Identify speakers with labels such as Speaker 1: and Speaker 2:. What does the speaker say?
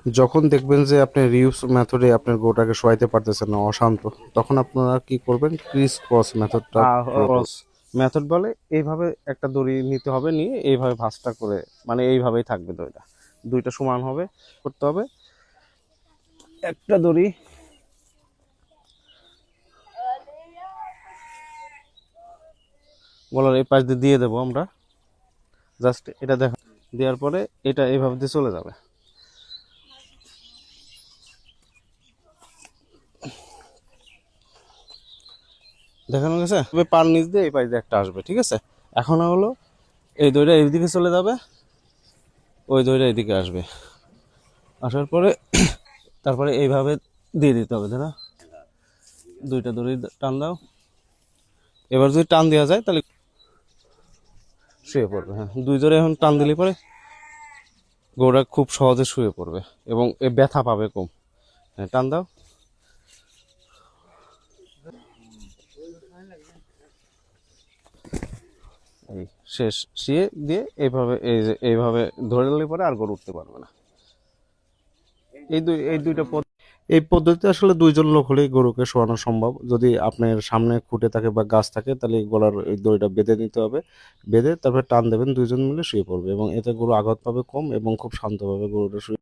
Speaker 1: যখন দেখবেন যে আপনি রিউজ মেথডে আপনার গরুটাকে শোয়াইতে পারতেছেন না, অশান্ত, তখন আপনারা কি করবেন, ক্রিস ক্রস মেথডটা ফলো করবেন।
Speaker 2: ক্রস মেথড বলে এইভাবে একটা দড়ি নিতে হবে, নিয়ে এইভাবে ভাঁজটা করে, মানে এইভাবেই থাকবে দড়িটা, দুইটা সমান হবে করতে হবে। একটা দড়ি গলার এই পাশ দিয়ে দিয়ে দেবো আমরা, জাস্ট এটা দেখা দেওয়ার পরে এটা এইভাবে দিয়ে চলে যাবে। দেখানো গেছে, তবে পার নিচ দিয়ে এই পাশ দিয়ে একটা আসবে, ঠিক আছে। এখন হলো এই দড়িটা এইদিকে চলে যাবে, ওই দড়িটা এইদিকে আসবে, আসার পরে তারপরে এইভাবে দিয়ে দিতে হবে, দাদা দুইটা দড়ি টান দাও। এবার যদি টান দেওয়া যায় তাহলে শুয়ে পড়বে। হ্যাঁ, দুই জোরে এখন টান দিলে পরে গরুটা খুব সহজে শুয়ে পড়বে এবং এ ব্যথা পাবে কম। হ্যাঁ, টান দাও। এই শেষ, শুয়ে দিয়ে এইভাবে এই যে এইভাবে ধরে নিলে পরে আর গরু উঠতে পারবে না। এই দুইটা
Speaker 1: এই পদ্ধতিতে আসলে দুইজন লোক হলেই গরুকে শোয়ানো সম্ভব। যদি আপনার সামনে খুঁটে থাকে বা গাছ থাকে, তাহলে গলার এই দড়িটা বেঁধে নিতে হবে। বেঁধে তারপরে টান দেবেন, দুইজন মিলে শুয়ে পড়বে এবং এতে গরু আঘাত পাবে কম এবং খুব শান্তভাবে গরুটা শুয়ে